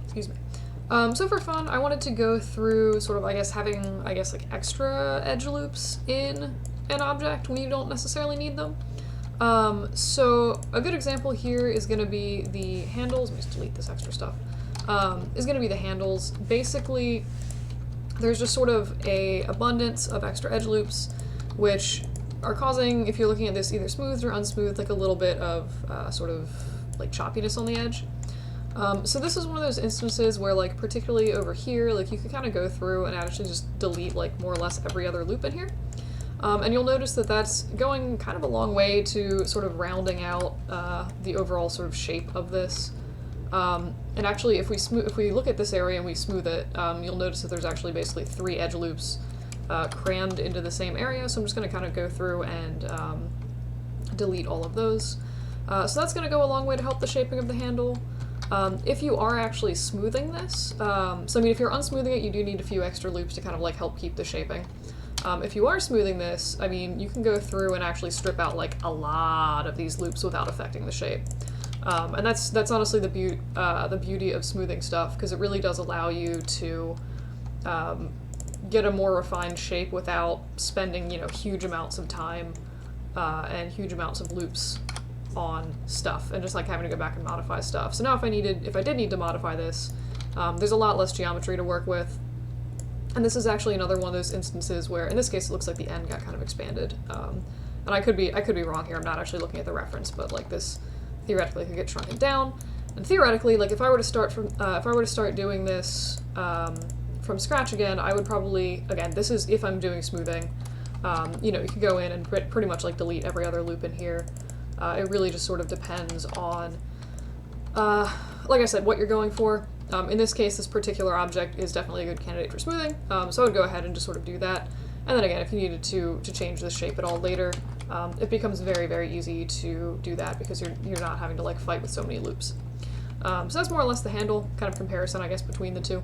Excuse me. So for fun, I wanted to go through sort of, having, like extra edge loops in an object when you don't necessarily need them. So a good example here is going to be the handles. Let me just delete this extra stuff. Is going to be the handles. Basically, there's just sort of a abundance of extra edge loops, which are causing, if you're looking at this either smoothed or unsmoothed, like a little bit of sort of like choppiness on the edge. So this is one of those instances where, like, particularly over here, like, you can kind of go through and actually just delete, like, more or less every other loop in here. And you'll notice that that's going kind of a long way to sort of rounding out the overall sort of shape of this. And actually, if we look at this area and we smooth it, you'll notice that there's actually basically 3 edge loops crammed into the same area. So I'm just going to kind of go through and delete all of those. So that's going to go a long way to help the shaping of the handle. If you are actually smoothing this, so I mean, if you're unsmoothing it, you do need a few extra loops to kind of like help keep the shaping. If you are smoothing this, I mean, you can go through and actually strip out like a lot of these loops without affecting the shape. And that's honestly the beauty of smoothing stuff, because it really does allow you to get a more refined shape without spending, you know, huge amounts of time and huge amounts of loops on stuff, and just like having to go back and modify stuff. So now if I did need to modify this, there's a lot less geometry to work with. And this is actually another one of those instances where, in this case, it looks like the end got kind of expanded. And I could be wrong here. I'm not actually looking at the reference, but like this theoretically could get shrunken down. And theoretically, like if I were to start doing this from scratch again, I would probably, again, this is if I'm doing smoothing. You know, you could go in and pretty much like delete every other loop in here. It really just sort of depends on, like I said, what you're going for. In this case, this particular object is definitely a good candidate for smoothing, so I would go ahead and just sort of do that. And then again, if you needed to change the shape at all later, it becomes very, very easy to do that because you're not having to like fight with so many loops. So that's more or less the handle kind of comparison, I guess, between the two.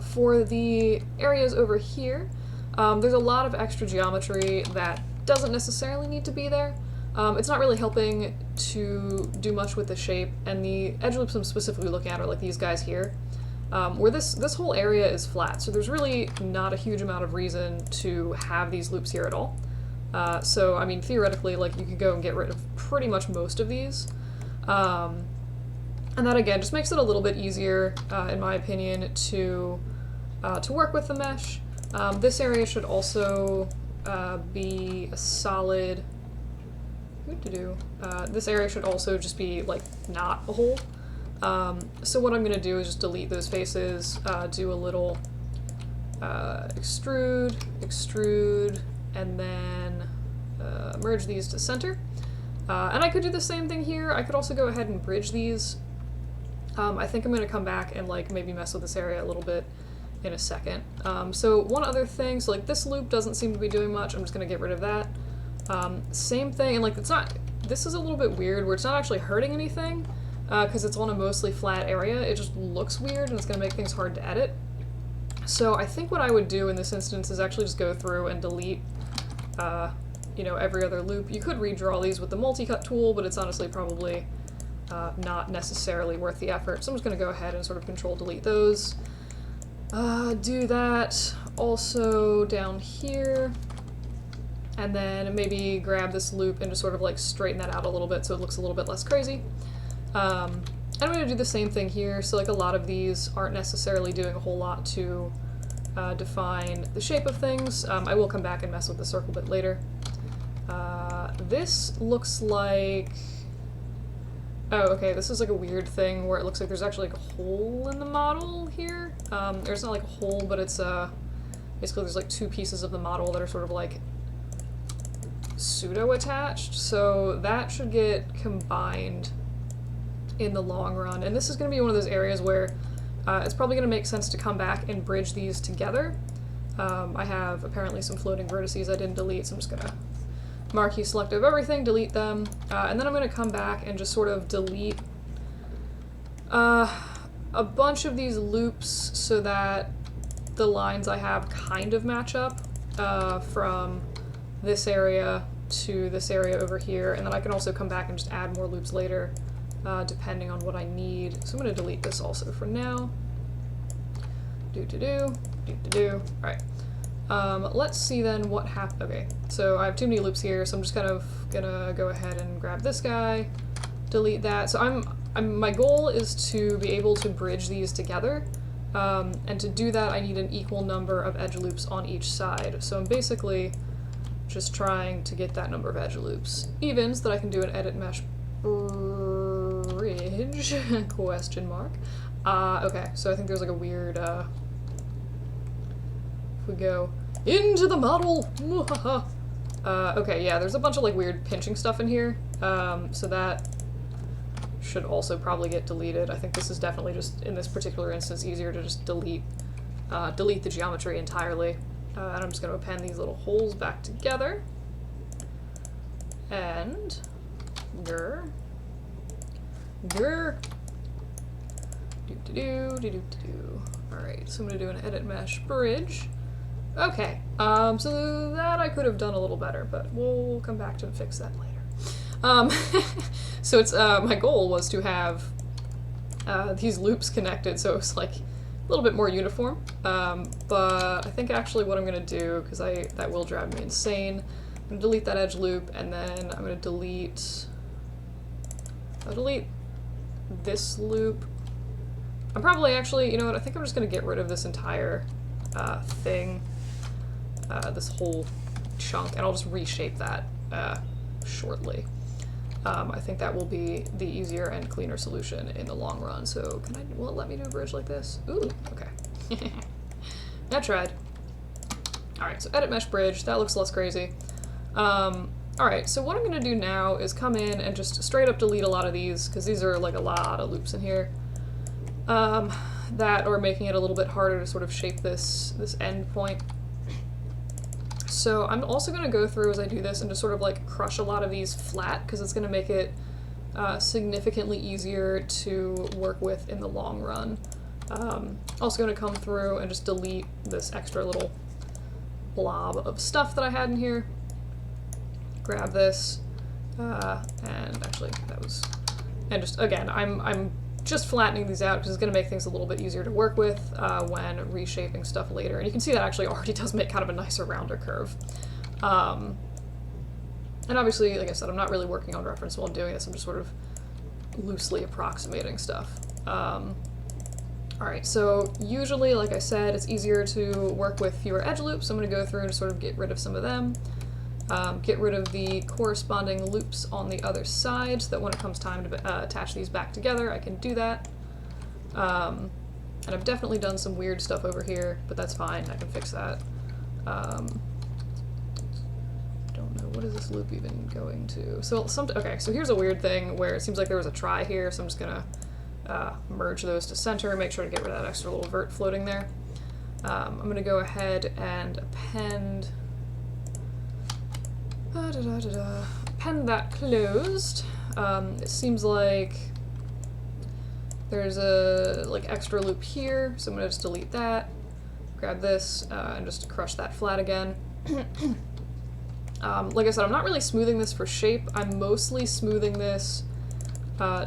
For the areas over here, there's a lot of extra geometry that doesn't necessarily need to be there. It's not really helping to do much with the shape, and the edge loops I'm specifically looking at are like these guys here, where this whole area is flat, so there's really not a huge amount of reason to have these loops here at all. So, I mean, theoretically, like, you could go and get rid of pretty much most of these. And that, again, just makes it a little bit easier, in my opinion, to work with the mesh. This area should also be a solid... this area should also just be, like, not a hole. So what I'm going to do is just delete those faces, do a little extrude, and then merge these to center. And I could do the same thing here. I could also go ahead and bridge these. I think I'm going to come back and, like, maybe mess with this area a little bit in a second. So one other thing, so, like, this loop doesn't seem to be doing much. I'm just going to get rid of that. Same thing, and like this is a little bit weird where it's not actually hurting anything, because it's on a mostly flat area. It just looks weird and it's going to make things hard to edit. So I think what I would do in this instance is actually just go through and delete, you know, every other loop. You could redraw these with the multi-cut tool, but it's honestly probably not necessarily worth the effort. So I'm just going to go ahead and sort of control delete those. Do that also down here. And then maybe grab this loop and just sort of like straighten that out a little bit so it looks a little bit less crazy. And I'm going to do the same thing here. So like a lot of these aren't necessarily doing a whole lot to define the shape of things. I will come back and mess with the circle bit later. This looks like... Oh, okay, this is like a weird thing where it looks like there's actually like a hole in the model here. There's not like a hole, but it's basically there's like 2 pieces of the model that are sort of like pseudo-attached, so that should get combined in the long run. And this is going to be one of those areas where it's probably going to make sense to come back and bridge these together. I have apparently some floating vertices I didn't delete, so I'm just going to marquee select of everything, delete them, and then I'm going to come back and just sort of delete a bunch of these loops so that the lines I have kind of match up from this area to this area over here, and then I can also come back and just add more loops later depending on what I need. So I'm going to delete this also for now. Alright. Let's see then what happened. Okay, so I have too many loops here, so I'm just kind of gonna go ahead and grab this guy, delete that. So my goal is to be able to bridge these together, and to do that I need an equal number of edge loops on each side. So I'm basically just trying to get that number of edge loops even so that I can do an edit mesh bridge, question mark. Okay, so I think there's like a weird, if we go into the model, okay, yeah, there's a bunch of like weird pinching stuff in here, so that should also probably get deleted. I think this is definitely just, in this particular instance, easier to just delete the geometry entirely. And I'm just going to append these little holes back together. And Alright, so I'm going to do an edit mesh bridge. Okay, so that I could have done a little better, but we'll come back to fix that later. So it's, my goal was to have these loops connected, so it's like a little bit more uniform, but I think actually what I'm going to do, because that will drive me insane, I'm going to delete that edge loop, and then I'm going to delete this loop. I'm probably actually, you know what, I think I'm just going to get rid of this entire thing, this whole chunk, and I'll just reshape that shortly. I think that will be the easier and cleaner solution in the long run. So will it let me do a bridge like this? Ooh, okay. I tried. Alright, so edit mesh bridge, that looks less crazy. Alright, so what I'm going to do now is come in and just straight up delete a lot of these, because these are like a lot of loops in here. That are making it a little bit harder to sort of shape this end point. So I'm also going to go through as I do this and just sort of like crush a lot of these flat, because it's going to make it significantly easier to work with in the long run. Also going to come through and just delete this extra little blob of stuff that I had in here. Grab this, and actually that was, and just again, I'm just flattening these out because it's going to make things a little bit easier to work with when reshaping stuff later. And you can see that actually already does make kind of a nicer, rounder curve. And obviously, like I said, I'm not really working on reference while I'm doing this. I'm just sort of loosely approximating stuff. Alright, so usually, like I said, it's easier to work with fewer edge loops. So I'm going to go through and sort of get rid of some of them. Get rid of the corresponding loops on the other side so that when it comes time to attach these back together, I can do that. And I've definitely done some weird stuff over here, but that's fine, I can fix that. Don't know, what is this loop even going to? So okay, so here's a weird thing where it seems like there was a try here, so I'm just gonna merge those to center, make sure to get rid of that extra little vert floating there. I'm gonna go ahead and append append that closed. It seems like there's a extra loop here, so I'm gonna just delete that, grab this, and just crush that flat again. Like I said, I'm not really smoothing this for shape. I'm mostly smoothing this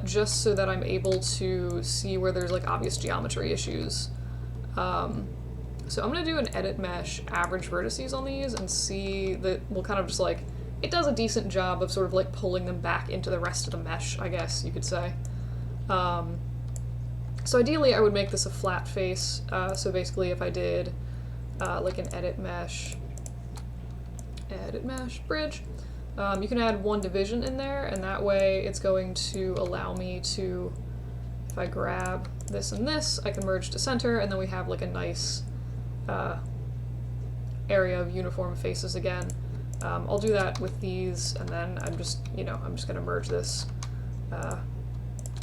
just so that I'm able to see where there's like obvious geometry issues. So I'm going to do an edit mesh average vertices on these and see that we'll kind of just like, it does a decent job of sort of like pulling them back into the rest of the mesh, I guess you could say. So ideally I would make this a flat face, so basically if I did like an edit mesh bridge, you can add one division in there, and that way it's going to allow me to, if I grab this and this, I can merge to center, and then we have like a nice area of uniform faces again. I'll do that with these, and then I'm just, I'm just going to merge this.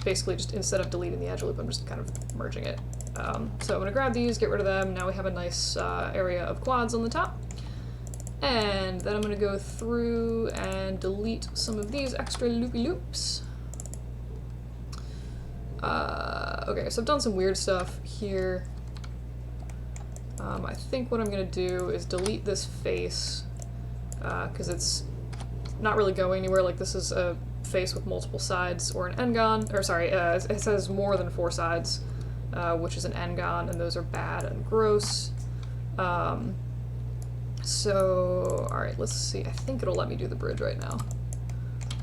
Basically, just instead of deleting the edge loop, I'm just kind of merging it. So I'm going to grab these, get rid of them. Now we have a nice area of quads on the top. And then I'm going to go through and delete some of these extra loopy loops. Okay, so I've done some weird stuff here. I think what I'm going to do is delete this face, because it's not really going anywhere. Like, this is a face with multiple sides, or an n-gon, or sorry, it says more than 4 sides, which is an n-gon, and those are bad and gross. So, alright, let's see. I think it'll let me do the bridge right now.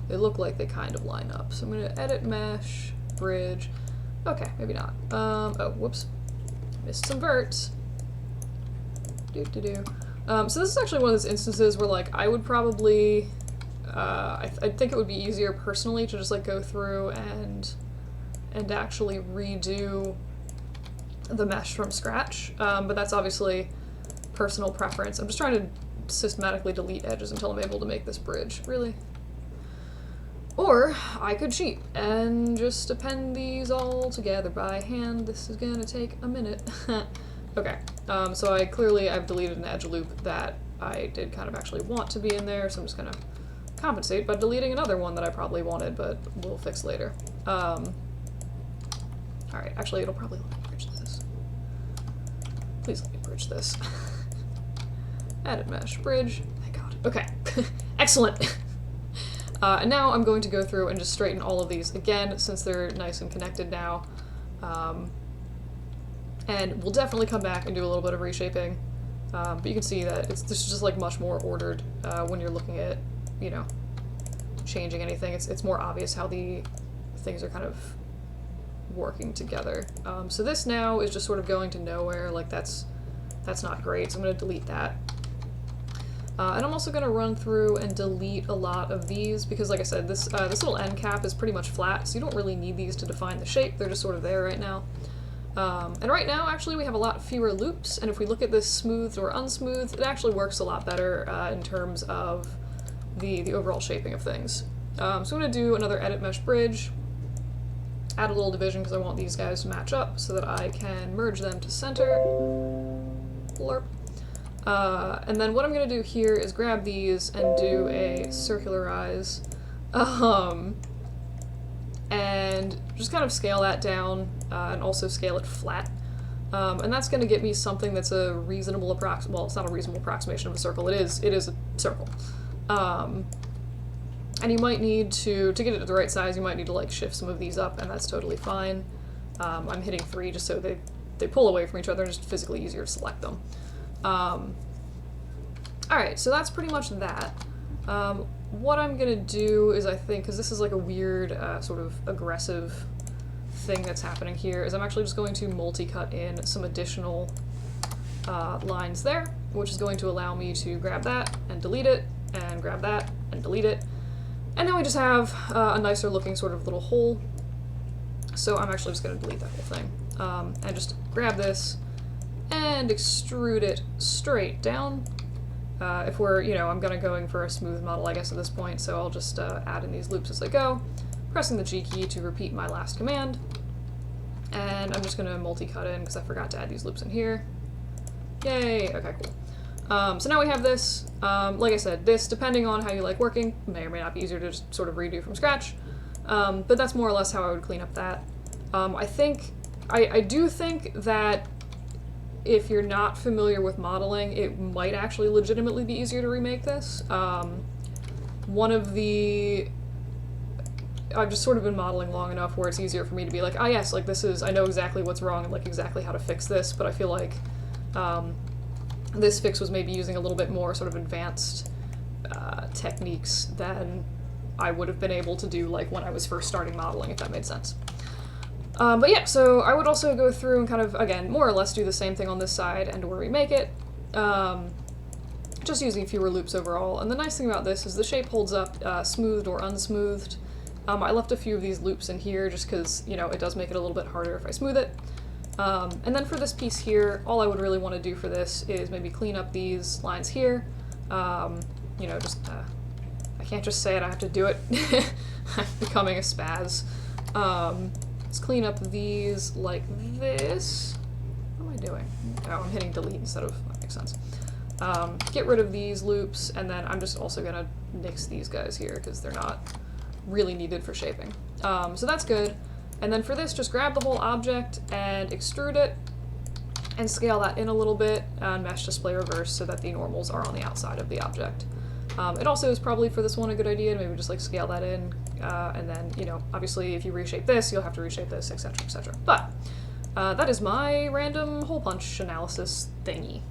They look like they kind of line up. So I'm going to edit mesh, bridge. Okay, maybe not. Oh, whoops. Missed some verts. So this is actually one of those instances where, like, I would probably... I think it would be easier personally to just, like, go through and actually redo the mesh from scratch. But that's obviously personal preference. I'm just trying to systematically delete edges until I'm able to make this bridge. Really? Or I could cheat and just append these all together by hand. This is gonna take a minute. Okay, so I've deleted an edge loop that I did kind of actually want to be in there, so I'm just gonna compensate by deleting another one that I probably wanted, but we'll fix later. Alright, actually it'll probably let me bridge this. Please let me bridge this. Edit mesh, bridge, thank god. Okay, excellent. And now I'm going to go through and just straighten all of these again, since they're nice and connected now. And we'll definitely come back and do a little bit of reshaping. But you can see that this is just like much more ordered when you're looking at, you know, changing anything. It's more obvious how the things are kind of working together. So this now is just sort of going to nowhere. Like that's not great. So I'm going to delete that. And I'm also going to run through and delete a lot of these because, like I said, this little end cap is pretty much flat, so you don't really need these to define the shape. They're just sort of there right now. And right now, actually, we have a lot fewer loops, and if we look at this smoothed or unsmoothed, it actually works a lot better in terms of the overall shaping of things. So I'm going to do another edit mesh bridge, add a little division because I want these guys to match up so that I can merge them to center. Blurp. And then what I'm going to do here is grab these and do a circularize, and just kind of scale that down, and also scale it flat. And that's going to get me something that's a reasonable well, it's not a reasonable approximation of a circle, it is a circle. And you might need to get it to the right size, you might need to like shift some of these up, and that's totally fine. I'm hitting 3 just so they pull away from each other, and it's just physically easier to select them. Alright, so that's pretty much that. What I'm gonna do is, I think, because this is like a weird sort of aggressive thing that's happening here, is I'm actually just going to multi-cut in some additional lines there, which is going to allow me to grab that and delete it, and grab that and delete it. And now we just have a nicer looking sort of little hole. So I'm actually just going to delete that whole thing. And just grab this and extrude it straight down. If we're, you know, I'm going for a smooth model, I guess, at this point, so I'll just add in these loops as I go, pressing the G key to repeat my last command. And I'm just going to multi-cut in because I forgot to add these loops in here. Yay! Okay, cool. So now we have this. Like I said, this, depending on how you like working, may or may not be easier to just sort of redo from scratch. But that's more or less how I would clean up that. I do think that if you're not familiar with modeling, it might actually legitimately be easier to remake this. I've just sort of been modeling long enough where it's easier for me to be like, ah yes, like this is, I know exactly what's wrong and like exactly how to fix this, but I feel like this fix was maybe using a little bit more sort of advanced techniques than I would have been able to do like when I was first starting modeling, if that made sense. But yeah, so I would also go through and kind of, again, more or less do the same thing on this side and or remake it, just using fewer loops overall. And the nice thing about this is the shape holds up smoothed or unsmoothed. I left a few of these loops in here just because, you know, it does make it a little bit harder if I smooth it. And then for this piece here, all I would really want to do for this is maybe clean up these lines here. You know, just, I can't just say it, I have to do it. I'm becoming a spaz. Let's clean up these like this. What am I doing? Oh, I'm hitting delete instead of, that makes sense. Get rid of these loops, and then I'm just also gonna nix these guys here because they're not really needed for shaping. So that's good. And then for this, just grab the whole object and extrude it and scale that in a little bit and mesh display reverse so that the normals are on the outside of the object. It also is probably for this one a good idea to maybe just like scale that in, and then, you know, obviously if you reshape this, you'll have to reshape this, etc., etc. But that is my random hole punch analysis thingy.